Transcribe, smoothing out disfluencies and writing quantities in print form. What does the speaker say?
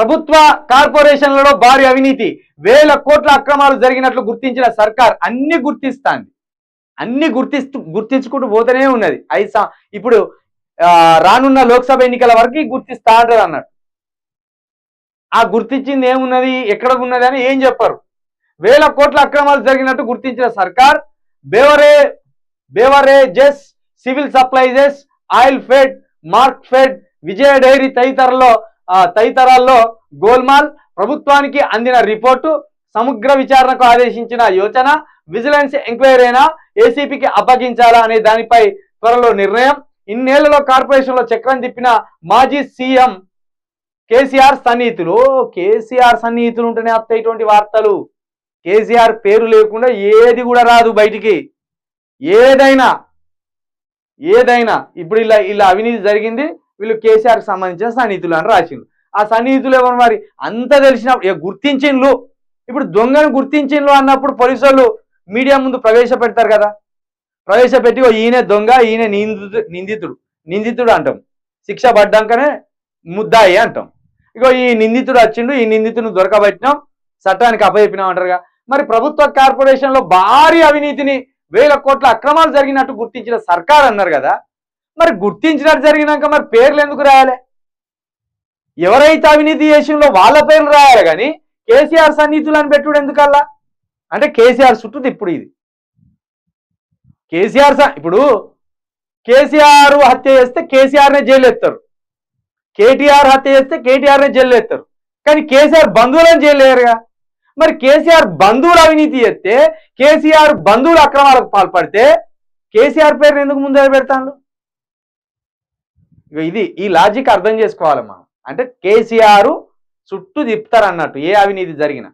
ప్రభుత్వ కార్పొరేషన్లలో భారీ అవినీతి, వేల కోట్ల అక్రమాలు జరిగినట్లు గుర్తించిన సర్కార్ అన్ని గుర్తిస్తాంది. అన్ని గుర్తించుకుంటూ పోతూనే ఉన్నది. ఇప్పుడు రానున్న లోక్సభ ఎన్నికల వరకు గుర్తిస్తా అంటారు అన్నట్టు. ఆ గుర్తించింది ఏమున్నది, ఎక్కడ ఉన్నది అని ఏం చెప్పారు. వేల కోట్ల అక్రమాలు జరిగినట్టు గుర్తించిన సర్కార్ beverages, civil supplies, oil fed, mark fed, Vijaya dairy తదితరాల్లో గోల్మాల్. ప్రభుత్వానికి అందిన రిపోర్టు సమగ్ర విచారణకు ఆదేశించిన యోచన, విజిలెన్స్ ఎంక్వైరీనా ఏసీపీకి అప్పగించాలా అనే దానిపై త్వరలో నిర్ణయం. ఇన్నేళ్లలో కార్పొరేషన్లో చక్రం తిప్పిన మాజీ సీఎం కేసీఆర్ సన్నిహితులు. కేసీఆర్ సన్నిహితులు ఉంటేనే వస్తాయి ఇటువంటి వార్తలు. కేసీఆర్ పేరు లేకుండా ఏది కూడా రాదు బయటికి. ఏదైనా ఇప్పుడు ఇలా అవినీతి జరిగింది, వీళ్ళు కేసీఆర్కి సంబంధించిన సన్నిహితులు అని రాసిండు. ఆ సన్నిహితులు ఎవరు మరి అంత తెలిసినప్పుడు గుర్తించిండ్లు. ఇప్పుడు దొంగను గుర్తించిండ్లు అన్నప్పుడు పోలీసు వాళ్ళు మీడియా ముందు ప్రవేశపెడతారు కదా. ప్రవేశపెట్టి ఈయన దొంగ, ఈయన నిందితుడు అంటాం. శిక్ష పడ్డాకనే ముద్దాయి అంటాం. ఇగో ఈ నిందితుడు వచ్చిండు, ఈ నిందితుడిని దొరకబట్టినాం, చట్టానికి అప్పచెప్పినాం అంటారుగా. మరి ప్రభుత్వ కార్పొరేషన్లో భారీ అవినీతిని, వేల కోట్ల అక్రమాలు జరిగినట్టు గుర్తించిన సర్కార్ అన్నారు కదా. మరి గుర్తించినట్టు జరిగినాక మరి పేర్లు ఎందుకు రాయాలి? ఎవరైతే అవినీతి చేసిందో వాళ్ళ పేర్లు రాయాలి కానీ కేసీఆర్ సన్నిహితులు అని పెట్టుడు ఎందుకల్లా? అంటే కేసీఆర్ చుట్టూ ఇప్పుడు ఇది ఇప్పుడు కేసీఆర్ హత్య చేస్తే కేసీఆర్నే జైలు ఎత్తారు, కేటీఆర్ హత్య చేస్తే కేటీఆర్నే జైలు ఎత్తారు, కానీ కేసీఆర్ బంధువులను జైలు వేయరుగా. మరి కేసీఆర్ బంధువులు అవినీతి చేస్తే, కేసీఆర్ బంధువులు అక్రమాలకు పాల్పడితే కేసీఆర్ పేరుని ఎందుకు ముందర పెడతాను? ఈ లాజిక్ అర్థం చేసుకోవాలి మనం. అంటే కేసీఆర్ చుట్టూ తిప్పుతారు అన్నట్టు ఏ అవినీతి జరిగినా.